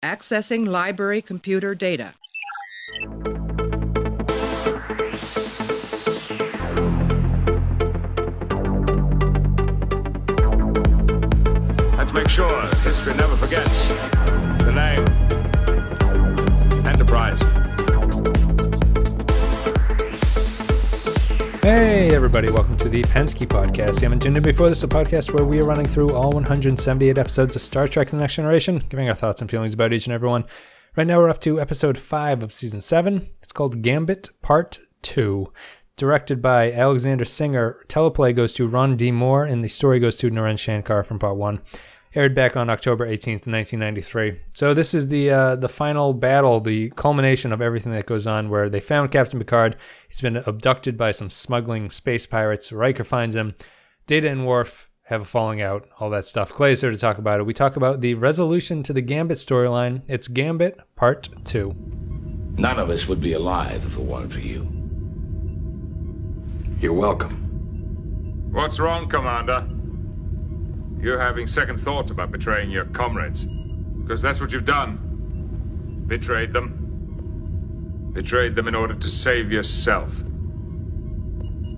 Accessing library computer data. And to make sure history never forgets the name Enterprise. Hey everybody, welcome to the Pensky Podcast. You haven't tuned in before. This is a podcast where we are running through all 178 episodes of Star Trek The Next Generation, giving our thoughts and feelings about each and every one. Right now we're up to episode 5 of season 7. It's called Gambit Part 2. Directed by Alexander Singer. Teleplay goes to Ron D. Moore, and the story goes to Naren Shankar from Part 1. Aired back on October 18th, 1993. So this is the final battle, the culmination of everything that goes on, where they found Captain Picard. He's been abducted by some smuggling space pirates. Riker finds him. Data and Worf have a falling out, all that stuff. Clay is here to talk about it. We talk about the resolution to the Gambit storyline. It's Gambit Part 2. None of us would be alive if it weren't for you. You're welcome. What's wrong, Commander? You're having second thoughts about betraying your comrades. Because that's what you've done. Betrayed them. Betrayed them in order to save yourself.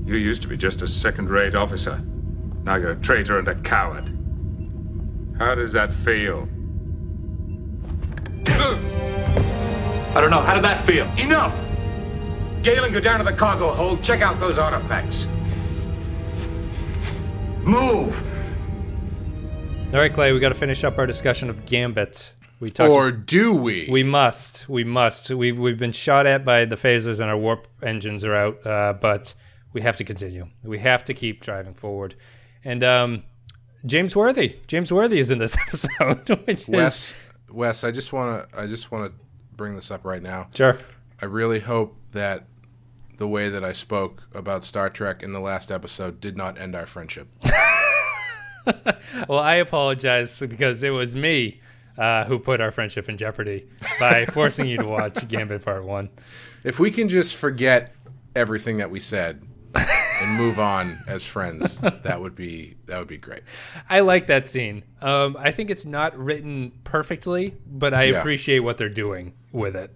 You used to be just a second-rate officer. Now you're a traitor and a coward. How does that feel? I don't know. How did that feel? Enough! Galen, go down to the cargo hold. Check out those artifacts. Move! All right, Clay, we got to finish up our discussion of Gambit. Do we? We must. We've been shot at by the phasers and our warp engines are out, but we have to continue. We have to keep driving forward. And James Worthy is in this episode. Wes, I just want to bring this up right now. Sure. I really hope that the way that I spoke about Star Trek in the last episode did not end our friendship. Well, I apologize because it was me who put our friendship in jeopardy by forcing you to watch Gambit Part 1. If we can just forget everything that we said and move on as friends, that would be great. I like that scene. I think it's not written perfectly, but I appreciate what they're doing with it.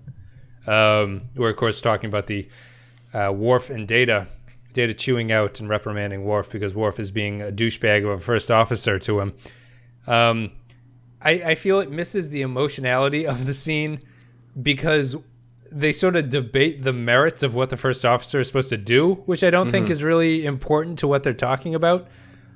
We're, of course, talking about the Worf and Data chewing out and reprimanding Worf because Worf is being a douchebag of a first officer to him. I feel it misses the emotionality of the scene because they sort of debate the merits of what the first officer is supposed to do, which I don't think is really important to what they're talking about.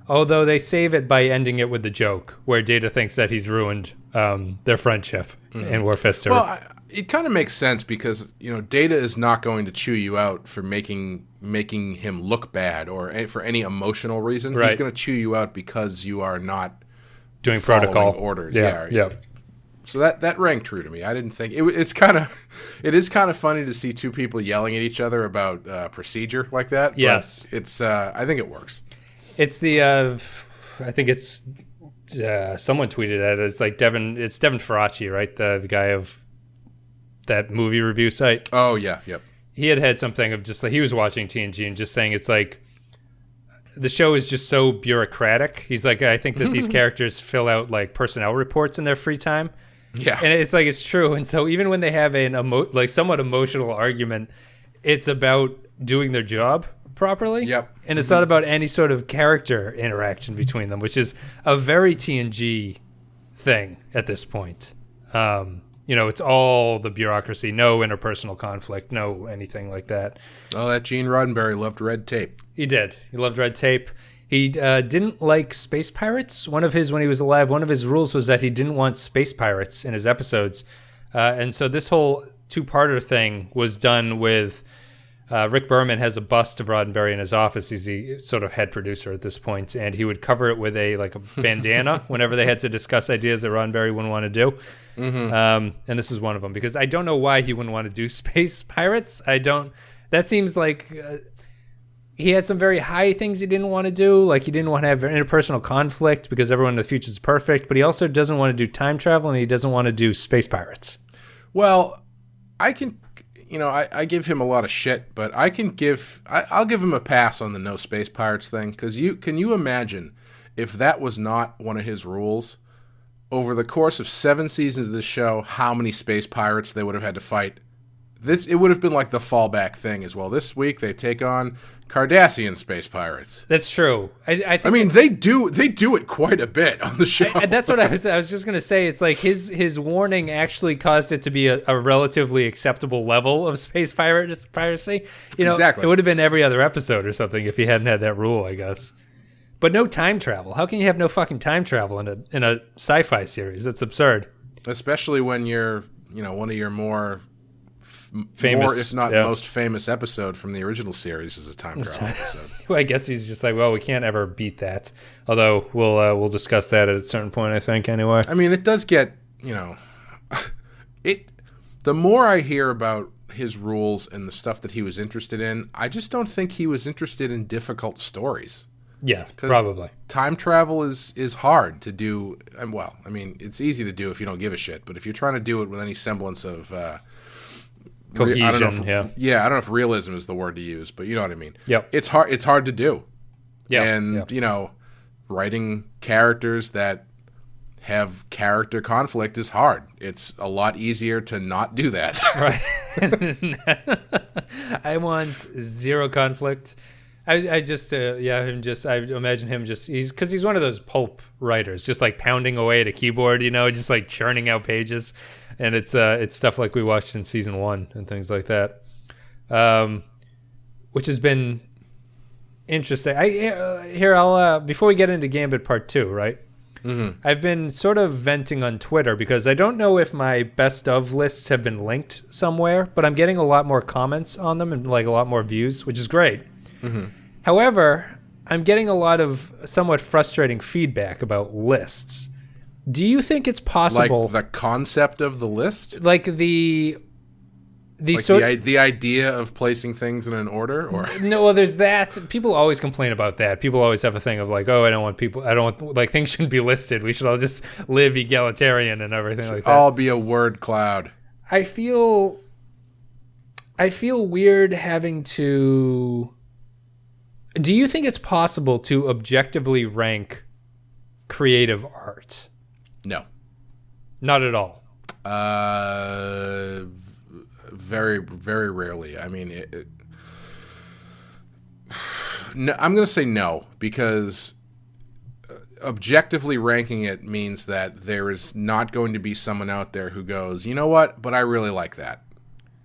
Although they save it by ending it with the joke where Data thinks that he's ruined their friendship and Worf has to... Well, it kind of makes sense because, Data is not going to chew you out for making him look bad or for any emotional reason. Right. He's going to chew you out because you are not doing protocol orders. Yeah. So that rang true to me. I didn't think it is kind of funny to see two people yelling at each other about procedure like that. Yes, but it's I think it works. It's the I think it's someone tweeted at it. It's like Devin Faraci, right? The guy of that movie review site. Oh yeah, yep. He had something of just like he was watching TNG and just saying it's like the show is just so bureaucratic. He's like, I think that these characters fill out like personnel reports in their free time. Yeah, and it's like it's true. And so even when they have an somewhat emotional argument, it's about doing their job properly. Yep. And it's not about any sort of character interaction between them, which is a very TNG thing at this point. It's all the bureaucracy, no interpersonal conflict, no anything like that. Oh, that Gene Roddenberry loved red tape. He did. He loved red tape. He didn't like space pirates. When he was alive, one of his rules was that he didn't want space pirates in his episodes. And so this whole two-parter thing was done with... Rick Berman has a bust of Roddenberry in his office. He's the sort of head producer at this point, and he would cover it with a bandana whenever they had to discuss ideas that Roddenberry wouldn't want to do. And this is one of them because I don't know why he wouldn't want to do space pirates. That seems like he had some very high things he didn't want to do, like he didn't want to have interpersonal conflict because everyone in the future is perfect. But he also doesn't want to do time travel, and he doesn't want to do space pirates. Well, I can. I give him a lot of shit, but I'll give him a pass on the no space pirates thing because can you imagine if that was not one of his rules? over the course of 7 seasons of this show, how many space pirates they would have had to fight. It would have been like the fallback thing as well. This week they take on Cardassian space pirates. That's true. I think they do it quite a bit on the show. That's what I was just gonna say. It's like his warning actually caused it to be a relatively acceptable level of space piracy. Exactly. It would have been every other episode or something if he hadn't had that rule, I guess. But no time travel. How can you have no fucking time travel in a sci-fi series? That's absurd. Especially when you're, one of your more famous, if not most famous episode from the original series is a time travel episode. Well, I guess he's just like, well, we can't ever beat that. Although we'll discuss that at a certain point, I think. Anyway, I mean, it does get it. The more I hear about his rules and the stuff that he was interested in, I just don't think he was interested in difficult stories. Yeah, probably. Time travel is hard to do. And well, I mean, it's easy to do if you don't give a shit. But if you're trying to do it with any semblance of cohesion, I don't know if realism is the word to use, but you know what I mean. Yep. It's hard to do. Yeah. And writing characters that have character conflict is hard. It's a lot easier to not do that. Right. I want zero conflict. I imagine him because he's one of those pulp writers, just like pounding away at a keyboard, just like churning out pages, and it's stuff like we watched in season 1 and things like that, which has been interesting. I'll before we get into Gambit Part 2, right? Mm-hmm. I've been sort of venting on Twitter because I don't know if my best of lists have been linked somewhere, but I'm getting a lot more comments on them and like a lot more views, which is great. Mm-hmm. However, I'm getting a lot of somewhat frustrating feedback about lists. Do you think it's possible? Like the concept of the list? Like the idea of placing things in an order? Or no, well, there's that. People always complain about that. People always have a thing of like, oh, I don't want like things shouldn't be listed. We should all just live egalitarian and everything like that. All be a word cloud. I feel weird having to. Do you think it's possible to objectively rank creative art? No. Not at all. Very, very rarely. I mean, no, I'm going to say no, because objectively ranking it means that there is not going to be someone out there who goes, you know what, but I really like that.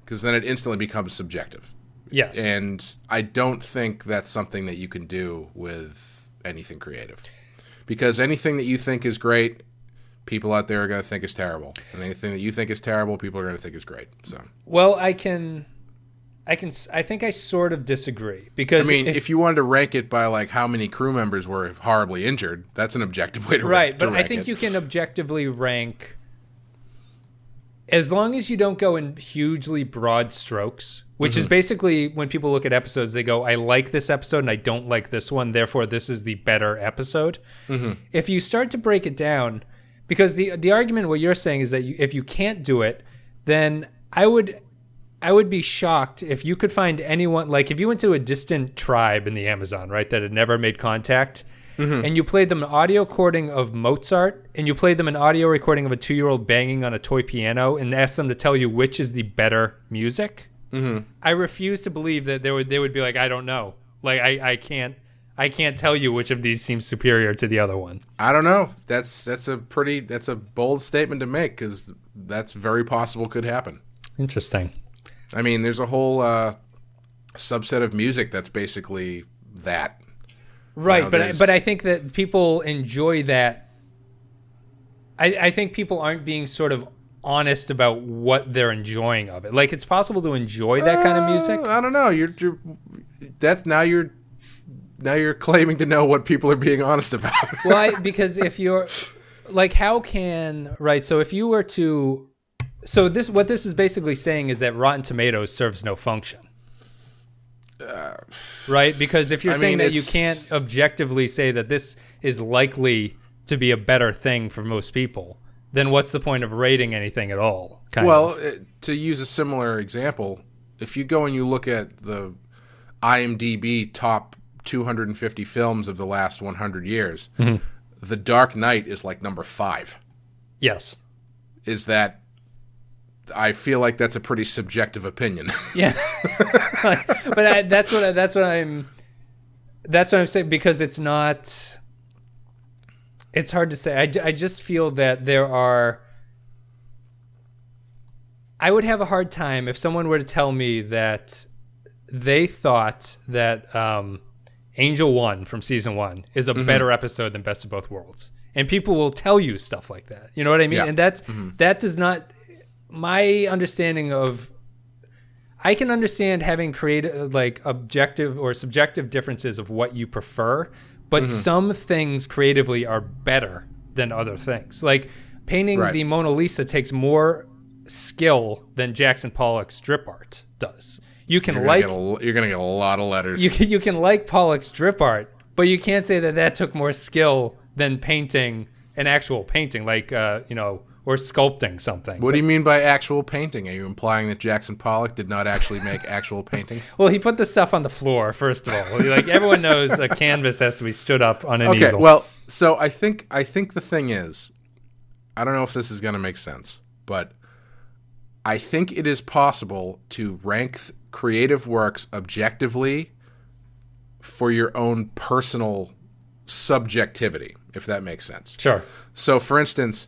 Because then it instantly becomes subjective. Yes. And I don't think that's something that you can do with anything creative. Because anything that you think is great, people out there are going to think is terrible. And anything that you think is terrible, people are going to think is great. So, well, I think I sort of disagree. Because I mean, if you wanted to rank it by like how many crew members were horribly injured, that's an objective way to rank it. Right, but I think you can objectively rank as long as you don't go in hugely broad strokes, which is basically when people look at episodes, they go, I like this episode and I don't like this one, therefore this is the better episode. Mm-hmm. If you start to break it down, because the argument, what you're saying is that if you can't do it, then I would be shocked if you could find anyone, like if you went to a distant tribe in the Amazon, right, that had never made contact, and you played them an audio recording of Mozart, and you played them an audio recording of a 2-year-old banging on a toy piano, and asked them to tell you which is the better music. Mm-hmm. I refuse to believe that they would be like, I don't know, like I can't tell you which of these seems superior to the other one. I don't know. That's a bold statement to make, because that's very possible could happen. Interesting. I mean, there's a whole subset of music that's basically that. Right, but I think that people enjoy that. I think people aren't being sort of honest about what they're enjoying of it. Like, it's possible to enjoy that kind of music. I don't know. Now you're claiming to know what people are being honest about. Well, because if you're like, how can so if you were to what this is basically saying is that Rotten Tomatoes serves no function. Right? Because if you're saying that you can't objectively say that this is likely to be a better thing for most people, then what's the point of rating anything at all? To use a similar example, if you go and you look at the IMDb top 250 films of the last 100 years, The Dark Knight is like number 5. Yes. Is that I feel like that's a pretty subjective opinion. Yeah. But that's what I'm saying, because it's not, it's hard to say. I just feel that I would have a hard time if someone were to tell me that they thought that Angel 1 from season 1 is a better episode than Best of Both Worlds. And people will tell you stuff like that. You know what I mean? Yeah. And that does not, my understanding of, I can understand having creative, like, objective or subjective differences of what you prefer, but some things creatively are better than other things. Like painting the Mona Lisa takes more skill than Jackson Pollock's strip art does. You can you're gonna get a lot of letters. You can like Pollock's strip art, but you can't say that took more skill than painting an actual painting, like or sculpting something. What do you mean by actual painting? Are you implying that Jackson Pollock did not actually make actual paintings? Well, he put the stuff on the floor, first of all. Like, everyone knows a canvas has to be stood up on an easel. Well, so I think the thing is, I don't know if this is going to make sense, but I think it is possible to rank creative works objectively for your own personal subjectivity, if that makes sense. Sure. So, for instance,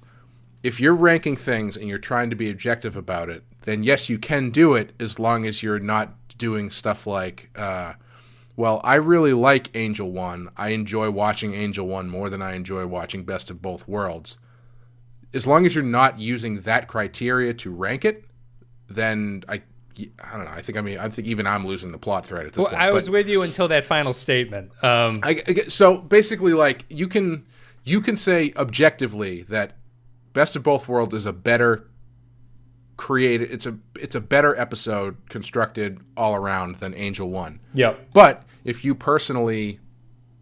if you're ranking things and you're trying to be objective about it, then yes, you can do it as long as you're not doing stuff like, well, I really like Angel 1. I enjoy watching Angel 1 more than I enjoy watching Best of Both Worlds. As long as you're not using that criteria to rank it, then I don't know. I think even I'm losing the plot thread at this point. I was with you until that final statement. So basically, like, you can say objectively that Best of Both Worlds is a better created. It's a better episode constructed all around than Angel 1. Yep. But if you personally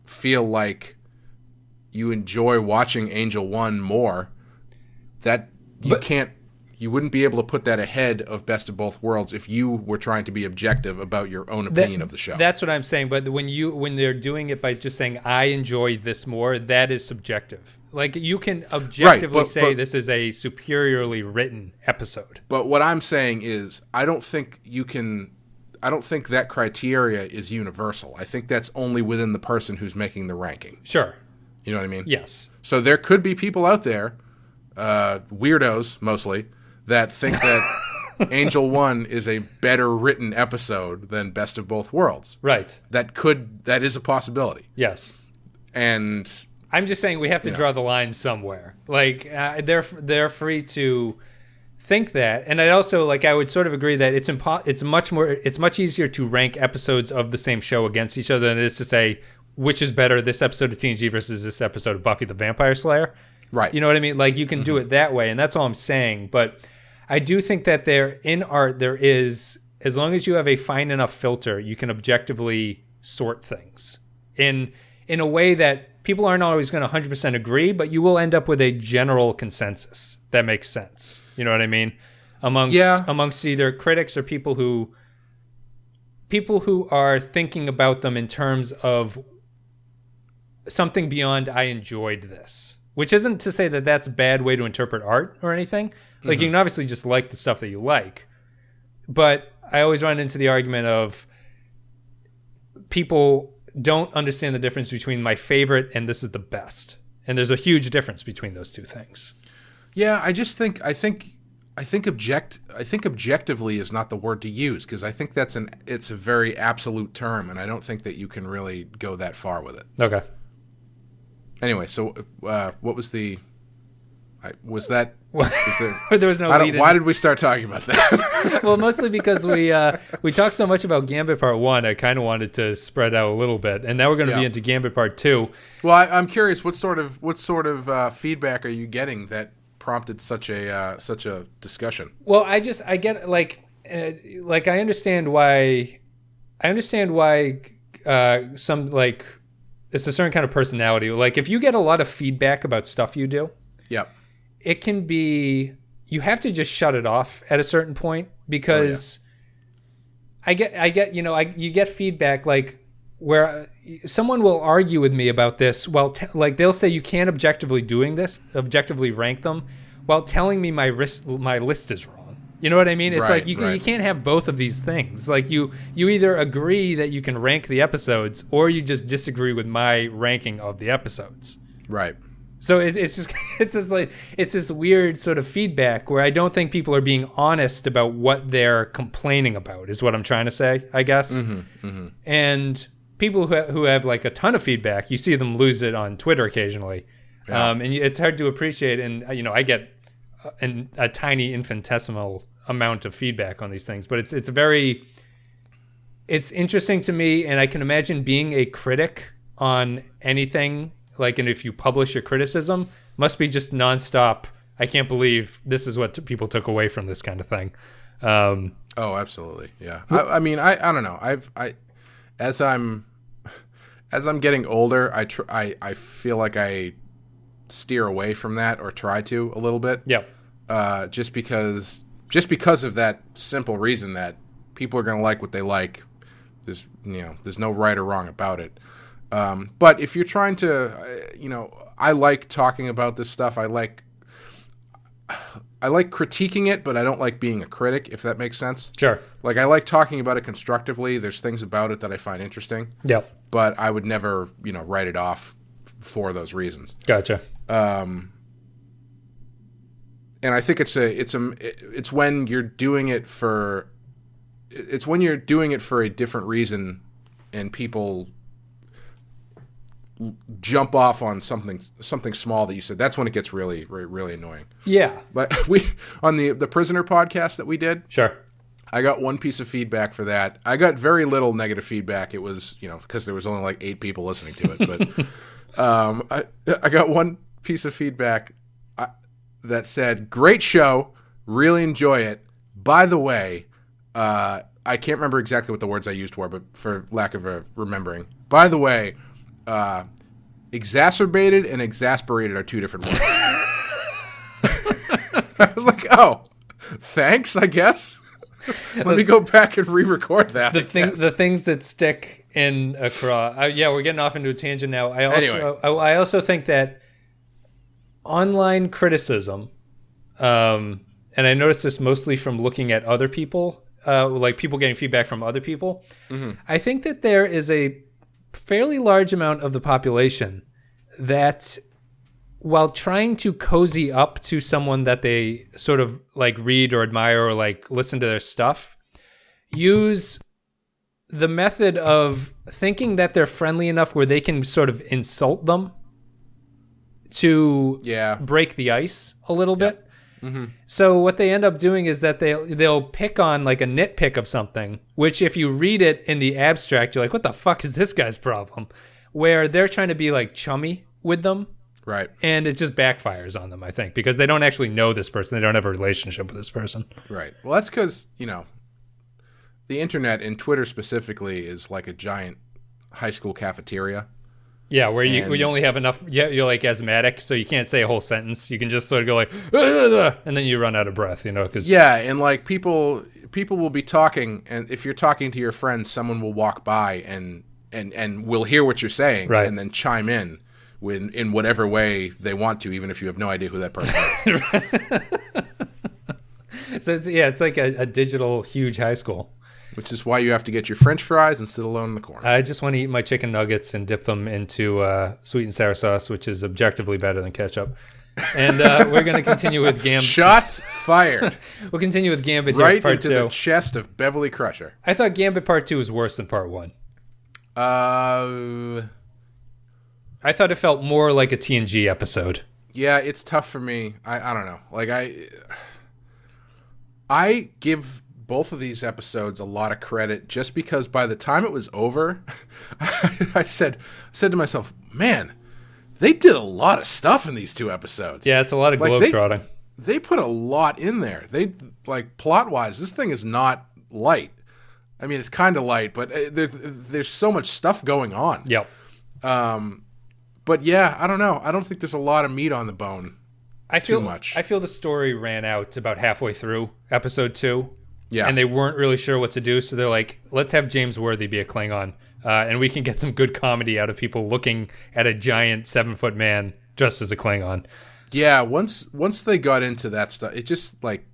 feel like you enjoy watching Angel 1 more, that you wouldn't be able to put that ahead of Best of Both Worlds if you were trying to be objective about your own opinion of the show. That's what I'm saying. But when they're doing it by just saying, I enjoy this more, that is subjective. Like, you can objectively say this is a superiorly written episode. But what I'm saying is, I don't think that criteria is universal. I think that's only within the person who's making the ranking. Sure. You know what I mean? Yes. So there could be people out there, weirdos mostly, that think that Angel 1 is a better written episode than Best of Both Worlds. Right. That is a possibility. Yes. And I'm just saying we have to draw the line somewhere. Like, they're free to think that. And I also, like, I would sort of agree that it's much easier to rank episodes of the same show against each other than it is to say which is better, this episode of TNG versus this episode of Buffy the Vampire Slayer. Right. You know what I mean? Like, you can do it that way, and that's all I'm saying. But I do think that in art there is, as long as you have a fine enough filter, you can objectively sort things in a way that people aren't always going to 100% agree, but you will end up with a general consensus that makes sense. You know what I mean? Amongst either critics or people who are thinking about them in terms of something beyond I enjoyed this. Which isn't to say that that's a bad way to interpret art or anything. Like, you can obviously just like the stuff that you like. But I always run into the argument of people don't understand the difference between my favorite and this is the best. And there's a huge difference between those two things. Yeah, I think objectively is not the word to use, because I think it's a very absolute term, and I don't think that you can really go that far with it. Okay. Anyway, so what was the? There was no lead in. Why did we start talking about that? Well, mostly because we talked so much about Gambit Part 1, I kind of wanted to spread out a little bit, and now we're going to be into Gambit Part 2. Well, I'm curious, what sort of feedback are you getting that prompted such a discussion? Well, I get I understand why some, like, it's a certain kind of personality. Like, if you get a lot of feedback about stuff you do, yep, it can be, you have to just shut it off at a certain point, because you get feedback, like, where someone will argue with me about this. Well, like, they'll say you can't objectively rank them. while telling me my list is wrong. You know what I mean? It's Right, like you right. can't have both of these things. Like you either agree that you can rank the episodes, or you just disagree with my ranking of the episodes. Right. So it's this weird sort of feedback where I don't think people are being honest about what they're complaining about, is what I'm trying to say, I guess. And people who have like a ton of feedback, you see them lose it on Twitter occasionally. Yeah. And it's hard to appreciate. And, I get a tiny infinitesimal amount of feedback on these things, but it's interesting to me. And I can imagine being a critic on anything, like, and if you publish a criticism, must be just nonstop. I can't believe this is what people took away from this kind of thing. Oh, absolutely. Yeah. I mean, I don't know. As I'm getting older, I feel like I steer away from that, or try to a little bit. Yep. Just because of that simple reason that people are going to like what they like. There's no right or wrong about it. But if you're trying to, I like talking about this stuff. I like critiquing it, but I don't like being a critic, if that makes sense. Sure. Like, I like talking about it constructively. There's things about it that I find interesting. Yep. But I would never, write it off for those reasons. Gotcha. And I think it's when you're doing it for a different reason, and people jump off on something small that you said. That's when it gets really, really, really annoying. Yeah. But on the Prisoner podcast that we did, Sure. I got one piece of feedback for that. I got very little negative feedback. It was, because there was only like 8 people listening to it. But I got one piece of feedback that said, "Great show, really enjoy it. By the way," I can't remember exactly what the words I used were, but for lack of remembering. "By the way, exacerbated and exasperated are 2 different words." I was like, "Oh, thanks, I guess." Let me go back and re-record that. The things that stick in a craw. Yeah, we're getting off into a tangent now. I also think that online criticism, and I noticed this mostly from looking at other people, like people getting feedback from other people. Mm-hmm. I think that there is a fairly large amount of the population that, while trying to cozy up to someone that they sort of like read or admire or like listen to their stuff, use the method of thinking that they're friendly enough where they can sort of insult them to break the ice a little bit. Mm-hmm. So what they end up doing is that they'll pick on like a nitpick of something, which if you read it in the abstract, you're like, what the fuck is this guy's problem? Where they're trying to be like chummy with them. Right. And it just backfires on them, I think, because they don't actually know this person. They don't have a relationship with this person. Right. Well, that's because, the internet, and Twitter specifically, is like a giant high school cafeteria. Yeah, where you only have enough. Yeah, you're like asthmatic, so you can't say a whole sentence. You can just sort of go like, and then you run out of breath. Cause and like people will be talking, and if you're talking to your friends, someone will walk by and will hear what you're saying, right, and then chime in in whatever way they want to, even if you have no idea who that person is. So it's like a digital huge high school. Which is why you have to get your French fries and sit alone in the corner. I just want to eat my chicken nuggets and dip them into sweet and sour sauce, which is objectively better than ketchup. And we're going to continue with Gambit. Shots fired. We'll continue with Gambit right here, part into 2. The chest of Beverly Crusher. I thought Gambit part 2 was worse than part 1. I thought it felt more like a TNG episode. Yeah, it's tough for me. I don't know. Like I give both of these episodes a lot of credit just because by the time it was over, I said to myself, man, they did a lot of stuff in these 2 episodes. Yeah, it's a lot of globetrotting. They put a lot in there. They, like, plot-wise, this thing is not light. I mean, it's kind of light, but there's so much stuff going on. Yep. But yeah, I don't know. I don't think there's a lot of meat on the bone. Too much. I feel the story ran out about halfway through episode 2. Yeah. And they weren't really sure what to do, so they're like, let's have James Worthy be a Klingon, and we can get some good comedy out of people looking at a giant 7-foot man dressed as a Klingon. Yeah, once they got into that stuff, it just like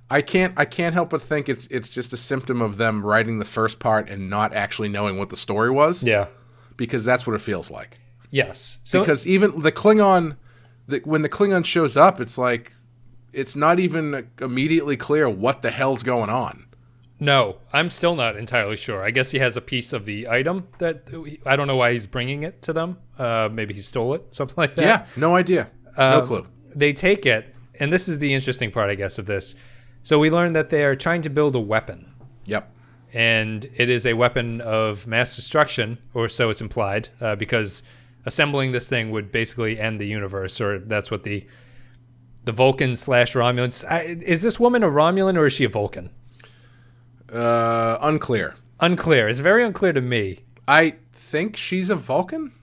I can't help but think it's just a symptom of them writing the first part and not actually knowing what the story was. Yeah. Because that's what it feels like. Yes. So because even the Klingon, when the Klingon shows up, it's like it's not even immediately clear what the hell's going on. No, I'm still not entirely sure. I guess he has a piece of the item that I don't know why he's bringing it to them. Maybe he stole it, something like that. Yeah, no idea. No clue. They take it, and this is the interesting part, I guess, of this. So we learned that they are trying to build a weapon. Yep. And it is a weapon of mass destruction, or so it's implied, because assembling this thing would basically end the universe, or that's what the Vulcan/Romulans... is this woman a Romulan, or is she a Vulcan? Unclear. Unclear. It's very unclear to me. I think she's a Vulcan.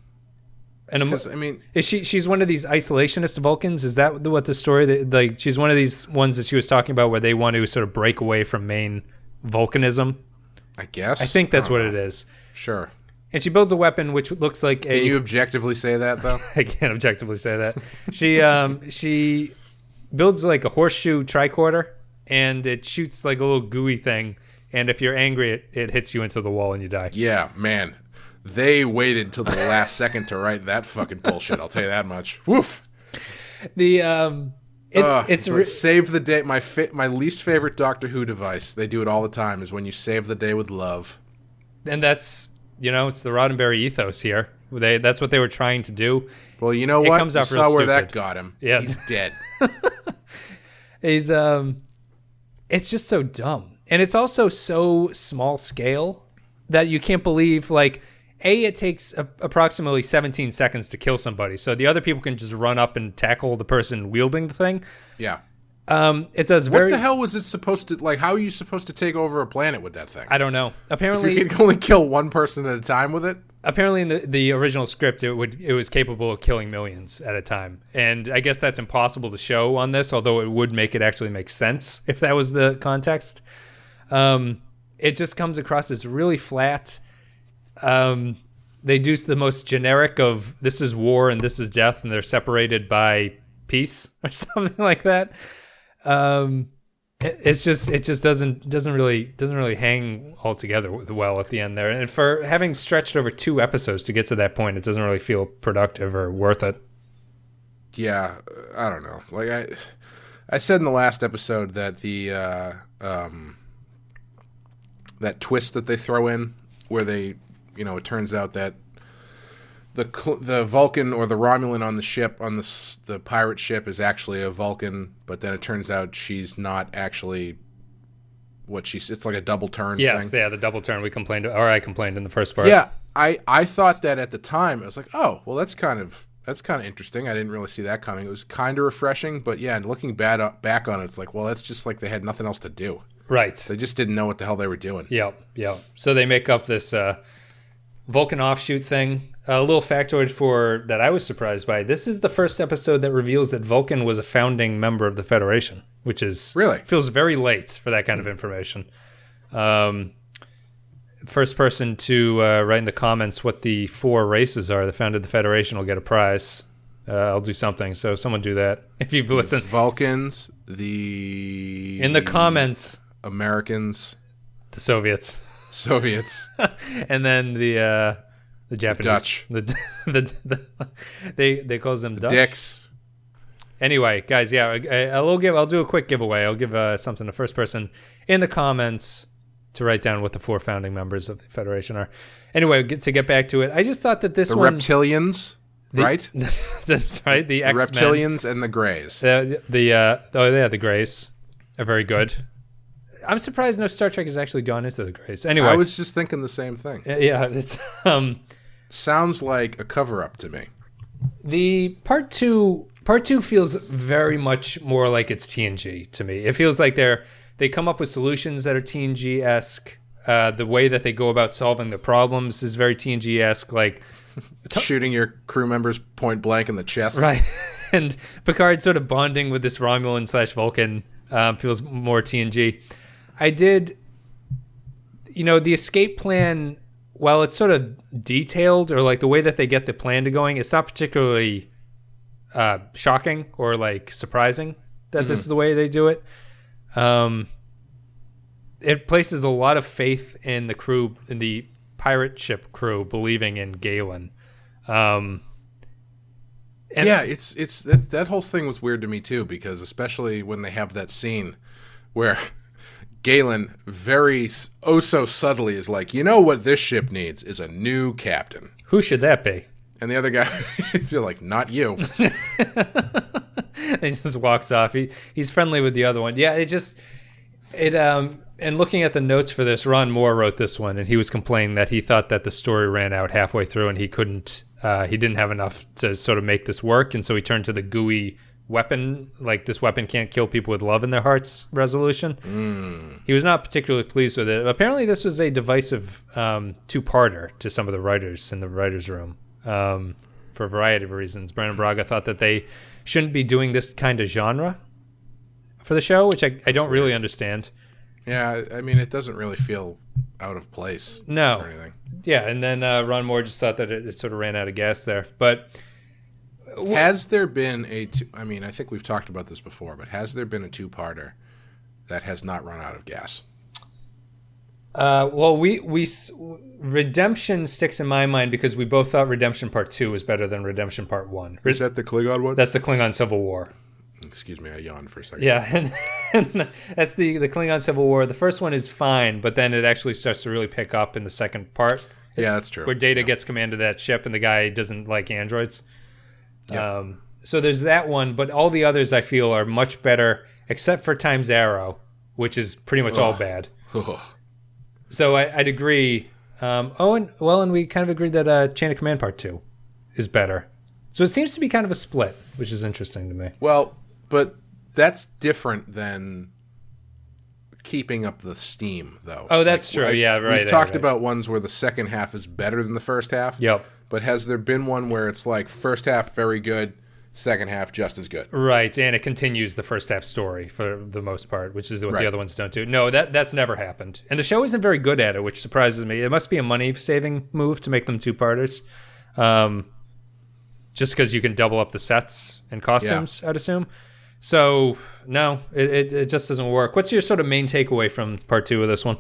And I mean, is she's one of these isolationist Vulcans? Is that what the story? Like, she's one of these ones that she was talking about where they want to sort of break away from main Vulcanism. I guess. I think that's what it is. Sure. And she builds a weapon which looks like Can you objectively say that though? I can't objectively say that. She builds like a horseshoe tricorder, and it shoots like a little gooey thing. And if you're angry, it hits you into the wall and you die. Yeah, man. They waited till the last second to write that fucking bullshit. I'll tell you that much. Woof. Save the day. My least favorite Doctor Who device. They do it all the time. Is when you save the day with love. And that's it's the Roddenberry ethos here. That's what they were trying to do. Well, you know what? Comes out you real saw where stupid. that got him. Yeah, he's dead. He's It's just so dumb. And it's also so small scale that you can't believe, like, it takes approximately 17 seconds to kill somebody. So the other people can just run up and tackle the person wielding the thing. Yeah. It does What the hell was it supposed to, like, how are you supposed to take over a planet with that thing? I don't know. Apparently... If you can only kill one person at a time with it? Apparently in the original script, it was capable of killing millions at a time. And I guess that's impossible to show on this, although it would make it actually make sense if that was the context. It just comes across as really flat. They do the most generic of this is war and this is death, and they're separated by peace or something like that. It just doesn't really hang all together well at the end there. And for having stretched over 2 episodes to get to that point, it doesn't really feel productive or worth it. Yeah, I don't know. Like I said in the last episode that the that twist that they throw in where they, it turns out that the Vulcan or the Romulan on the ship, on the pirate ship, is actually a Vulcan, but then it turns out she's not actually what she's. It's like a double turn. Yes, thing. Yeah, the double turn I complained in the first part. Yeah, I thought that at the time. I was like, oh, well, that's kind of interesting. I didn't really see that coming. It was kind of refreshing, but yeah, and looking back on it, it's like, well, that's just like they had nothing else to do. Right. They just didn't know what the hell they were doing. Yeah. So they make up this Vulcan offshoot thing. A little factoid that I was surprised by. This is the first episode that reveals that Vulcan was a founding member of the Federation, which is really feels very late for that kind of information. First person to write in the comments what the 4 races are that founded the Federation will get a prize. I'll do something. So someone do that if you've listened. Vulcans, in the comments, Americans, the Soviets, and then the Japanese, Dutch, they call them Dutch. Dicks. Anyway, guys, yeah, I'll do a quick giveaway. I'll give something to first person in the comments to write down what the 4 founding members of the Federation are. Anyway, to get back to it, I just thought that the reptilians, right? That's right. The X-Men. Reptilians and the Greys. The Greys are very good. I'm surprised no Star Trek has actually gone into the Greys. Anyway, I was just thinking the same thing. Yeah, it's sounds like a cover-up to me. The part two feels very much more like it's TNG to me. It feels like they come up with solutions that are TNG-esque. The way that they go about solving the problems is very TNG-esque, like shooting your crew members point blank in the chest. Right. And Picard sort of bonding with this Romulan/Vulcan feels more TNG. I did, the escape plan while it's sort of detailed, or like the way that they get the plan to going, it's not particularly shocking or like surprising that this is the way they do it. It places a lot of faith in the crew, in the pirate ship crew, believing in Galen. It's that whole thing was weird to me too, because especially when they have that scene where Galen very so subtly is like, you know what this ship needs is a new captain. Who should that be? And the other guy is like, not you. He just walks off. He's friendly with the other one. Yeah, and looking at the notes for this, Ron Moore wrote this one, and he was complaining that he thought that the story ran out halfway through, and he didn't have enough to sort of make this work, and so he turned to the GUI weapon, like this weapon can't kill people with love in their hearts resolution. He was not particularly pleased with it. Apparently this was a divisive two-parter to some of the writers in the writers' room for a variety of reasons. Brandon Braga thought that they shouldn't be doing this kind of genre for the show, which I don't really understand. Yeah, I mean, it doesn't really feel out of place. No. Or anything. Yeah, and then Ron Moore just thought that it sort of ran out of gas there. But has there been I think we've talked about this before, but has there been a two-parter that has not run out of gas? Well, Redemption sticks in my mind because we both thought Redemption Part 2 was better than Redemption Part 1. Is that the Klingon one? That's the Klingon Civil War. Excuse me, I yawned for a second. Yeah, and that's the Klingon Civil War. The first one is fine, but then it actually starts to really pick up in the second part. Yeah, that's true. Where Data gets command of that ship and the guy doesn't like androids. Yep. So there's that one, but all the others I feel are much better, except for Time's Arrow, which is pretty much all bad. So I'd agree. And we kind of agreed that Chain of Command Part 2 is better. So it seems to be kind of a split, which is interesting to me. Well, but that's different than keeping up the steam, though. Oh, that's true. Yeah, right. We've talked about ones where the second half is better than the first half. Yep. But has there been one where it's like first half very good, second half just as good? Right, and it continues the first half story for the most part, which is what the other ones don't do. No, that's never happened. And the show isn't very good at it, which surprises me. It must be a money-saving move to make them two-parters. Just because you can double up the sets and costumes, I'd assume. So, no, it just doesn't work. What's your sort of main takeaway from Part 2 of this one?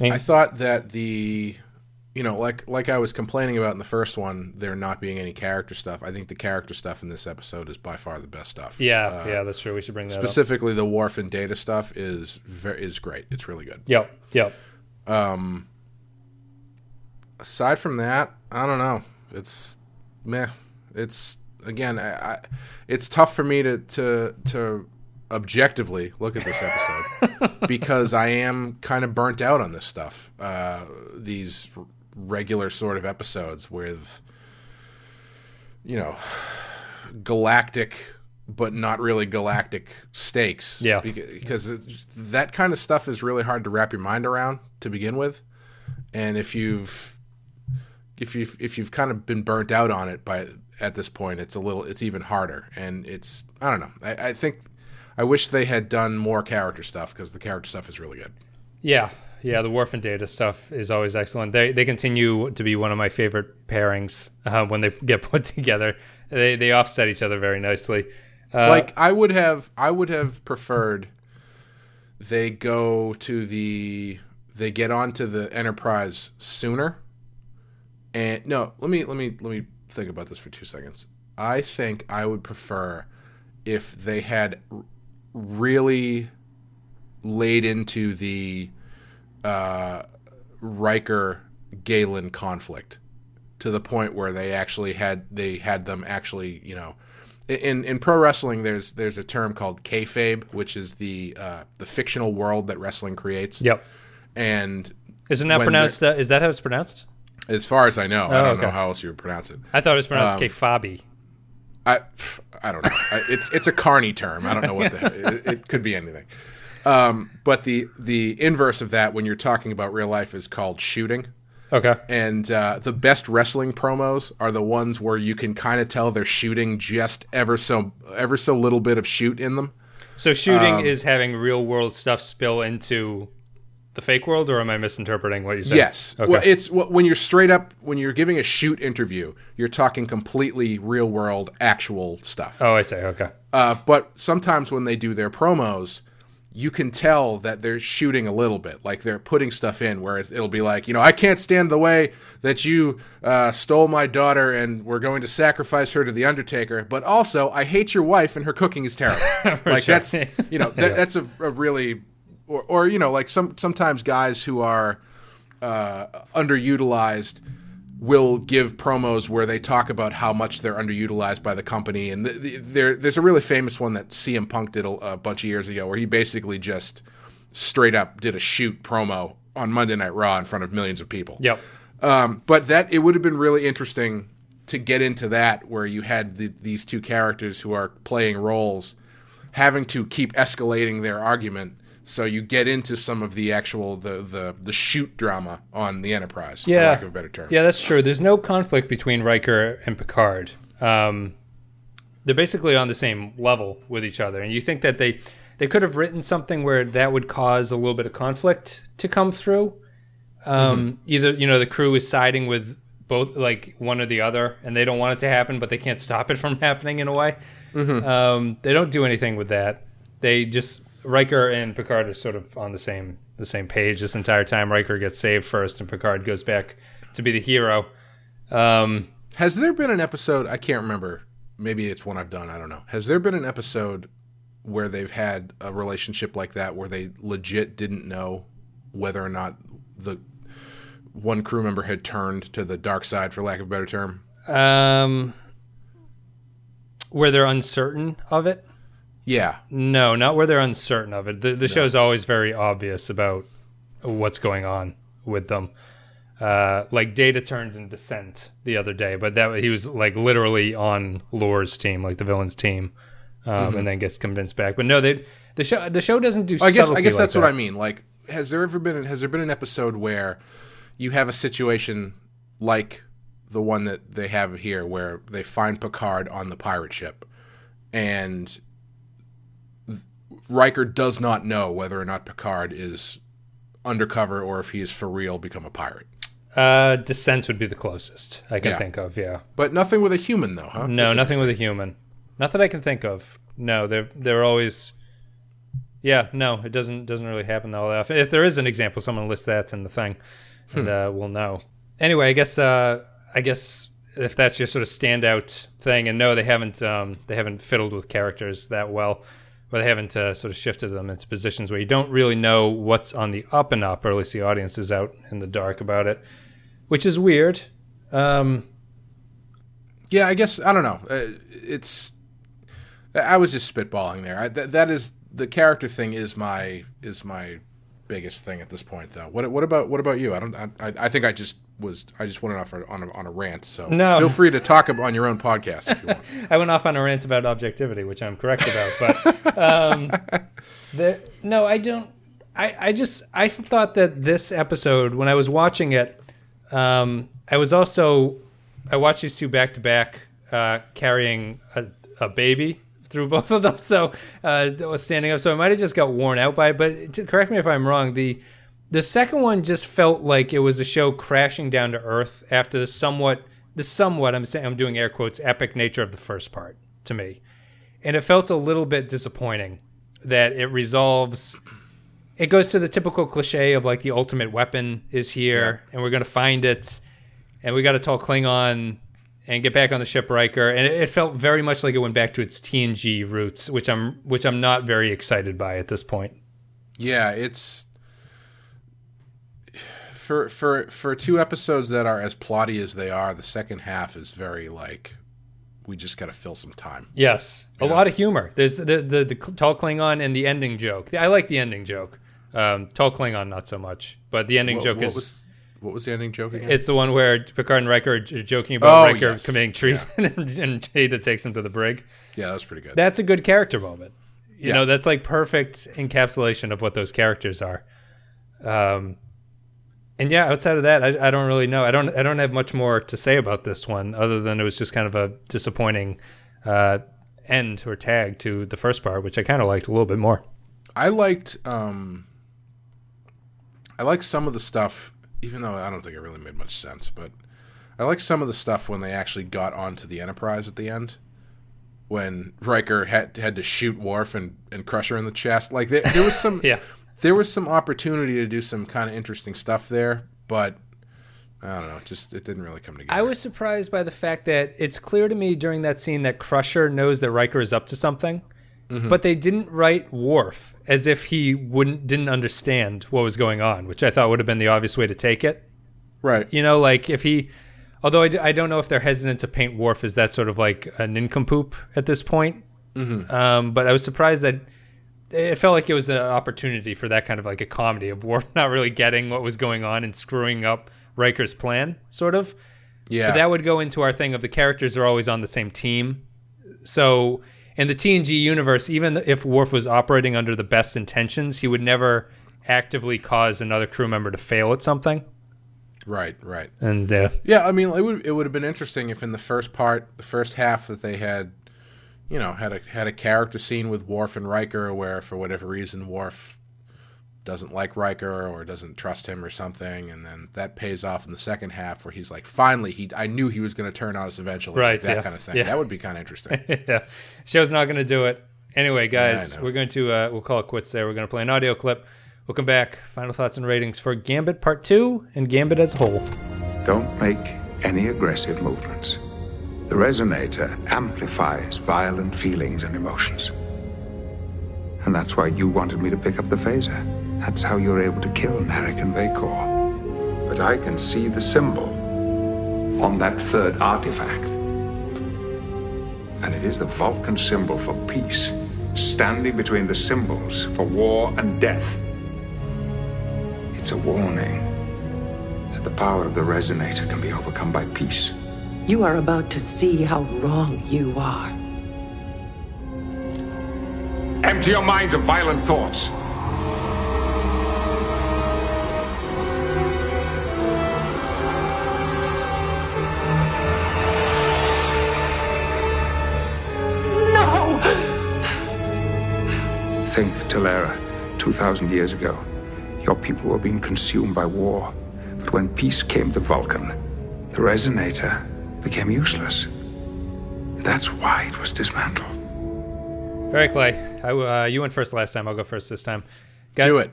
I thought that like I was complaining about in the first one, there not being any character stuff. I think the character stuff in this episode is by far the best stuff. Yeah, that's true. We should bring that specifically up. The Worf and Data stuff is great. It's really good. Yep. Aside from that, I don't know. It's meh. It's again, it's tough for me to objectively look at this episode because I am kind of burnt out on this stuff. These regular sort of episodes with, galactic but not really galactic stakes. Yeah. Because that kind of stuff is really hard to wrap your mind around to begin with. And if you've kind of been burnt out on it at this point, it's even harder. And I don't know. I think I wish they had done more character stuff because the character stuff is really good. Yeah, the Worf and Data stuff is always excellent. They continue to be one of my favorite pairings when they get put together. They offset each other very nicely. I would have preferred they get onto the Enterprise sooner. And no, let me think about this for 2 seconds. I think I would prefer if they had really laid into the Riker-Galen conflict to the point where they had them actually, in pro wrestling there's a term called kayfabe, which is the fictional world that wrestling creates. Yep. And isn't that pronounced? Is that how it's pronounced? As far as I know, I don't know how else you would pronounce it. I thought it was pronounced kayfabe. I don't know. It's a carny term. I don't know what it could be anything. But the inverse of that, when you're talking about real life, is called shooting. Okay. And the best wrestling promos are the ones where you can kind of tell they're shooting just ever so little bit of shoot in them. So shooting is having real world stuff spill into the fake world, or am I misinterpreting what you said? Yes. Okay. Well, it's when you're giving a shoot interview, you're talking completely real world, actual stuff. Oh, I see. Okay. But sometimes when they do their promos, you can tell that they're shooting a little bit, like they're putting stuff in where it'll be like, I can't stand the way that you stole my daughter and we're going to sacrifice her to the Undertaker, but also I hate your wife and her cooking is terrible. Like sure. that's, that's a really, or like sometimes guys who are underutilized will give promos where they talk about how much they're underutilized by the company. And there's a really famous one that CM Punk did a bunch of years ago where he basically just straight up did a shoot promo on Monday Night Raw in front of millions of people. Yep. But it would have been really interesting to get into that where you had these two characters who are playing roles having to keep escalating their argument. So you get into some of the actual the shoot drama on the Enterprise, for lack of a better term. Yeah, that's true. There's no conflict between Riker and Picard. They're basically on the same level with each other, and you think that they could have written something where that would cause a little bit of conflict to come through. Either the crew is siding with both, like one or the other, and they don't want it to happen, but they can't stop it from happening in a way. They don't do anything with that. They just Riker and Picard are sort of on the same page this entire time. Riker gets saved first, and Picard goes back to be the hero. Has there been an episode? I can't remember. Maybe it's one I've done. I don't know. Has there been an episode where they've had a relationship like that, where they legit didn't know whether or not the one crew member had turned to the dark side, for lack of a better term? Where they're uncertain of it? Yeah. No, not where they're uncertain of it. The show's always very obvious about what's going on with them. Like Data turned in Descent the other day, but that he was like literally on Lore's team, like the villain's team, and then gets convinced back. But no, the show doesn't do. I guess like that's that. what I mean. Like, has there been an episode where you have a situation like the one that they have here, where they find Picard on the pirate ship, and Riker does not know whether or not Picard is undercover or if he is for real become a pirate? Descent would be the closest I can think of, yeah. But nothing with a human, though, huh? No, nothing with a human. Not that I can think of. No, they're always... Yeah, no, it doesn't really happen all that often. If there is an example, someone lists that in the thing, and we'll know. Anyway, I guess if that's your sort of standout thing, and no, they haven't fiddled with characters that well, or they haven't sort of shifted them into positions where you don't really know what's on the up and up, or at least the audience is out in the dark about it, which is weird. Yeah, I guess, I don't know. I was just spitballing there. That is, the character thing is my biggest thing at this point, though. What about you? I think I just went off on a rant. So no. Feel free to talk on your own podcast if you want. I went off on a rant about objectivity, which I'm correct about. But no, I don't. I thought that this episode, when I was watching it, I watched these two back to back, carrying a baby through both of them, so standing up. So I might have just got worn out by it. But correct me if I'm wrong. The second one just felt like it was a show crashing down to earth after the somewhat I'm doing air quotes epic nature of the first part to me, and it felt a little bit disappointing that it resolves. It goes to the typical cliche of like the ultimate weapon is here, and we're gonna find it, and we got to tell Klingon and get back on the ship Riker, and it felt very much like it went back to its TNG roots, which I'm not very excited by at this point. Yeah, it's for two episodes that are as plotty as they are. The second half is very like, we just got to fill some time. Yes, a lot of humor. There's the tall Klingon and the ending joke. I like the ending joke. Tall Klingon not so much, but the ending joke is. What was the ending joke again? It's the one where Picard and Riker are joking about Riker committing treason, and Data takes him to the brig. Yeah, that's pretty good. That's a good character moment. You know, that's like perfect encapsulation of what those characters are. And yeah, outside of that, I don't really know. I don't have much more to say about this one, other than it was just kind of a disappointing end or tag to the first part, which I kind of liked a little bit more. I liked I like some of the stuff, even though I don't think it really made much sense, but I like some of the stuff when they actually got onto the Enterprise at the end. When Riker had to shoot Worf and crush her in the chest. Like, there was some there was some opportunity to do some kind of interesting stuff there, but I don't know, it didn't really come together. I was surprised by the fact that it's clear to me during that scene that Crusher knows that Riker is up to something, but they didn't write Worf as if he didn't understand what was going on, which I thought would have been the obvious way to take it. Right. You know, like if he... Although I don't know if they're hesitant to paint Worf as that sort of like a nincompoop at this point. But I was surprised that it felt like it was an opportunity for that kind of like a comedy of Worf not really getting what was going on and screwing up Riker's plan, sort of. Yeah. But that would go into our thing of the characters are always on the same team. So in the TNG universe, even if Worf was operating under the best intentions, he would never actively cause another crew member to fail at something. Right. And yeah, I mean, it would have been interesting if in the first half that they had, had a character scene with Worf and Riker where for whatever reason Worf doesn't like Riker or doesn't trust him or something, and then that pays off in the second half where he's like, finally, I knew he was going to turn on us eventually, right? Like that kind of thing. Yeah. That would be kind of interesting. Yeah, show's not going to do it anyway, guys. We're going to we'll call it quits there. We're going to play an audio clip. We'll come back. Final thoughts and ratings for Gambit Part 2 and Gambit as a whole. Don't make any aggressive movements. The resonator amplifies violent feelings and emotions. And that's why you wanted me to pick up the phaser. That's how you're able to kill Narek and Vacor. But I can see the symbol on that third artifact. And it is the Vulcan symbol for peace, standing between the symbols for war and death. It's a warning that the power of the resonator can be overcome by peace. You are about to see how wrong you are. Empty your minds of violent thoughts. No! Think, Talera, 2,000 years ago. Your people were being consumed by war. But when peace came to Vulcan, the resonator became useless. That's why it was dismantled. All right, Clay. You went first last time. I'll go first this time. Do it.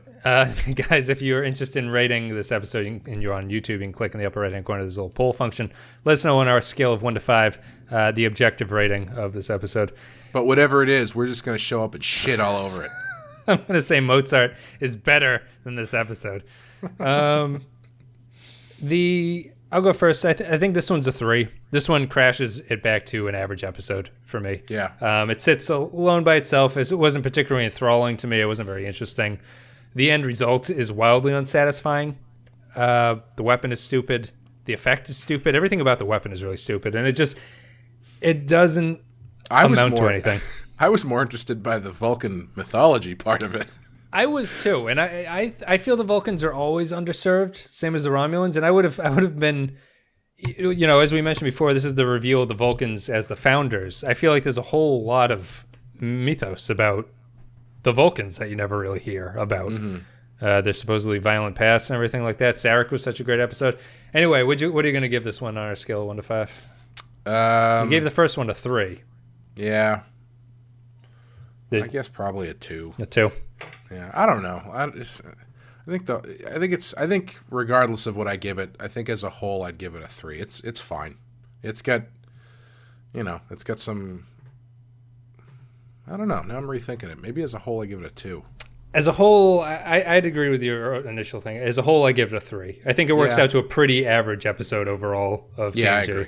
Guys, if you're interested in rating this episode and you're on YouTube, you can click in the upper right-hand corner. There's a little poll function. Let us know on our scale of 1 to 5 the objective rating of this episode. But whatever it is, we're just going to show up and shit all over it. I'm going to say Mozart is better than this episode. I'll go first. I think this one's a 3. This one crashes it back to an average episode for me. Yeah. It sits alone by itself. As it wasn't particularly enthralling to me. It wasn't very interesting. The end result is wildly unsatisfying. The weapon is stupid. The effect is stupid. Everything about the weapon is really stupid. And it doesn't amount to anything. I was more interested by the Vulcan mythology part of it. I was too, and I feel the Vulcans are always underserved, same as the Romulans, and I would have been, as we mentioned before, this is the reveal of the Vulcans as the founders. I feel like there's a whole lot of mythos about the Vulcans that you never really hear about. Mm-hmm. Their supposedly violent past and everything like that. Sarek was such a great episode. Anyway, what are you going to give this one on our scale of 1 to 5? You gave the first one a 3. Yeah. I guess probably a 2. A 2. Yeah, I don't know. I think regardless of what I give it, I think as a whole I'd give it a 3. It's fine. It's got some. I don't know. Now I'm rethinking it. Maybe as a whole I give it a 2. As a whole, I'd agree with your initial thing. As a whole, I give it a 3. I think it works out to a pretty average episode overall of TNG. Yeah, I agree.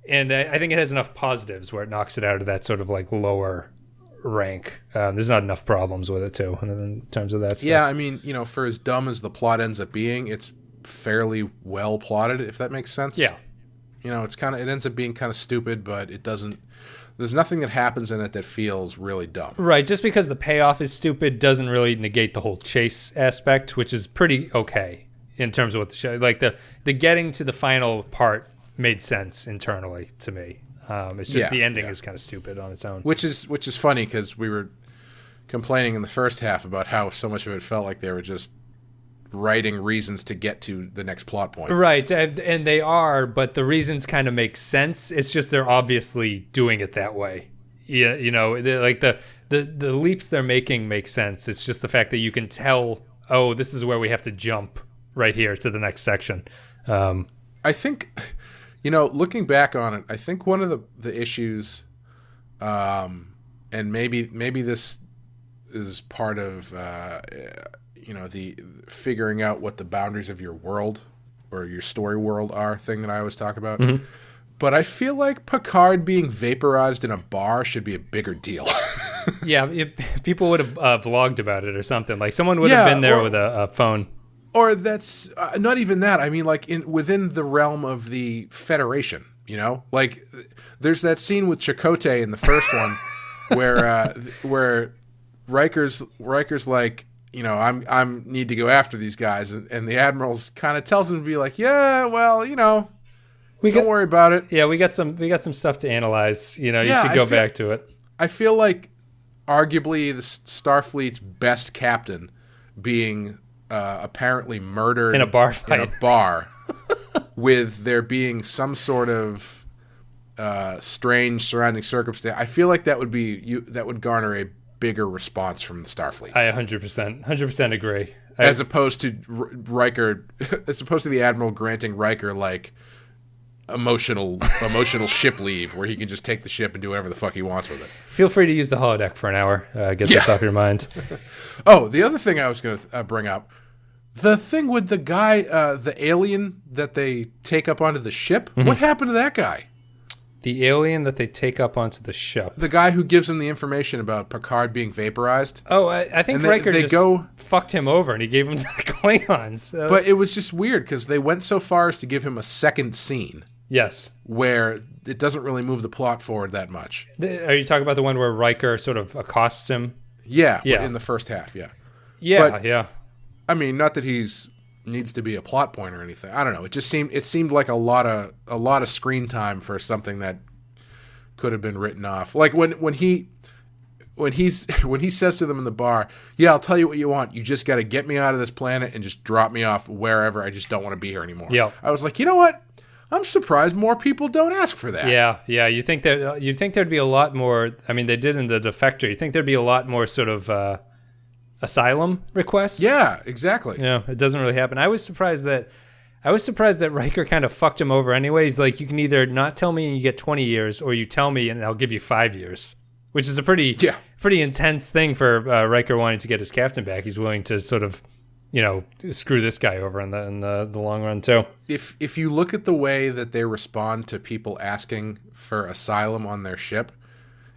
And I think it has enough positives where it knocks it out of that sort of like lower rank. There's not enough problems with it too in terms of that stuff. Yeah, I mean, for as dumb as the plot ends up being, it's fairly well plotted, if that makes sense. Yeah. It ends up being kind of stupid, but it doesn't. There's nothing that happens in it that feels really dumb. Right, just because the payoff is stupid doesn't really negate the whole chase aspect, which is pretty okay in terms of what the show. Like the getting to the final part made sense internally to me. It's just the ending is kind of stupid on its own. Which is funny because we were complaining in the first half about how so much of it felt like they were just writing reasons to get to the next plot point. Right, and they are, but the reasons kind of make sense. It's just they're obviously doing it that way. Yeah, like the leaps they're making make sense. It's just the fact that you can tell, oh, this is where we have to jump right here to the next section. I think, looking back on it, I think one of the issues, and maybe this is part of, the figuring out what the boundaries of your world or your story world are thing that I always talk about. Mm-hmm. But I feel like Picard being vaporized in a bar should be a bigger deal. Yeah, people would have vlogged about it or something. Like someone would have been there with a phone. Or that's not even that. I mean, like within the realm of the Federation, like there's that scene with Chakotay in the first one where Riker's like, I'm need to go after these guys, and the Admiral's kind of tells him to be like, yeah, well, don't worry about it. Yeah, we got some stuff to analyze. You should go back to it. I feel like arguably the Starfleet's best captain being apparently murdered in a bar fight. In a bar with there being some sort of strange surrounding circumstance. I feel like that would garner a bigger response from the Starfleet. I 100% agree. As opposed to the Admiral granting Riker like emotional ship leave where he can just take the ship and do whatever the fuck he wants with it. Feel free to use the holodeck for an hour. Get this off your mind. Oh, the other thing I was going to bring up, the thing with the guy, the alien that they take up onto the ship. Mm-hmm. What happened to that guy? The alien that they take up onto the ship. The guy who gives him the information about Picard being vaporized. Oh, I think Riker fucked him over and he gave him to the Klingons. But it was just weird because they went so far as to give him a second scene. Yes. Where it doesn't really move the plot forward that much. Are you talking about the one where Riker sort of accosts him? Yeah. In the first half, yeah. Yeah, but, yeah. I mean, not that needs to be a plot point or anything. I don't know. It seemed like a lot of screen time for something that could have been written off. Like when he says to them in the bar, "Yeah, I'll tell you what you want. You just got to get me out of this planet and just drop me off wherever. I just don't want to be here anymore." Yeah. I was like, you know what? I'm surprised more people don't ask for that. Yeah. You'd think there'd be a lot more. I mean, they did in the Defector. You'd think there'd be a lot more sort of asylum requests. Yeah, exactly. Yeah, it doesn't really happen. I was surprised that Riker kind of fucked him over anyway. He's like, you can either not tell me and you get 20 years, or you tell me and I'll give you 5 years, which is a pretty intense thing for Riker wanting to get his captain back. He's willing to sort of, screw this guy over in the long run too. If you look at the way that they respond to people asking for asylum on their ship,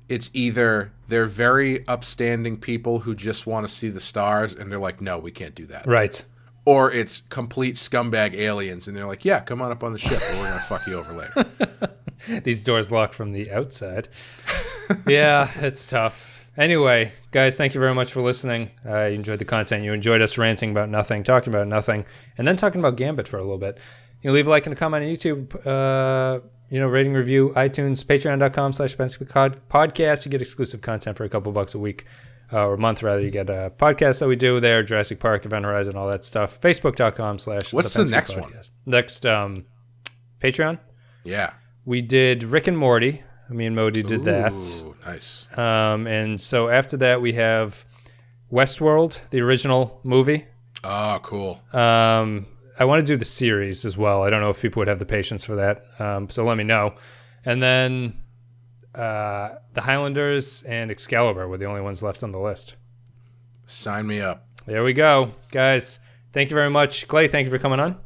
it's either they're very upstanding people who just want to see the stars and they're like, no, we can't do that. Right. Or it's complete scumbag aliens and they're like, yeah, come on up on the ship or we're going to fuck you over later. These doors lock from the outside. Yeah, it's tough. Anyway, guys, thank you very much for listening. You enjoyed the content. You enjoyed us ranting about nothing, talking about nothing, and then talking about Gambit for a little bit. Leave a like and a comment on YouTube, rating, review, iTunes, patreon.com/podcast. You get exclusive content for a couple bucks a week, or a month rather. You get a podcast that we do there, Jurassic Park, Event Horizon, all that stuff. Facebook.com/ What's the next podcast. one? Next, Patreon? Yeah. We did Rick and Morty. Me and Modi did that. Ooh, nice. And so after that, we have Westworld, the original movie. Oh, cool. I want to do the series as well. I don't know if people would have the patience for that. So let me know. And then the Highlanders and Excalibur were the only ones left on the list. Sign me up. There we go. Guys, thank you very much. Clay, thank you for coming on.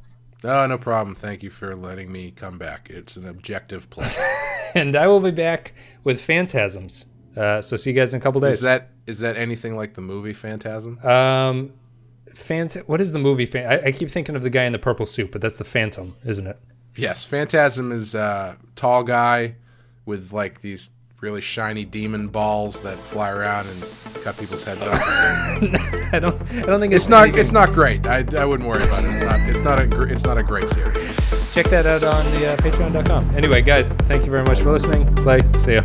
Oh, no problem. Thank you for letting me come back. It's an objective pleasure. And I will be back with Phantasms. So see you guys in a couple days. Is that anything like the movie Phantasm? What is the movie? I keep thinking of the guy in the purple suit, but that's the Phantom, isn't it? Yes, Phantasm is a tall guy with like these really shiny demon balls that fly around and cut people's heads off. I don't think it's not great. I wouldn't worry about it. It's not a great series. Check that out on the patreon.com. Anyway, guys, thank you very much for listening. Clay, see ya.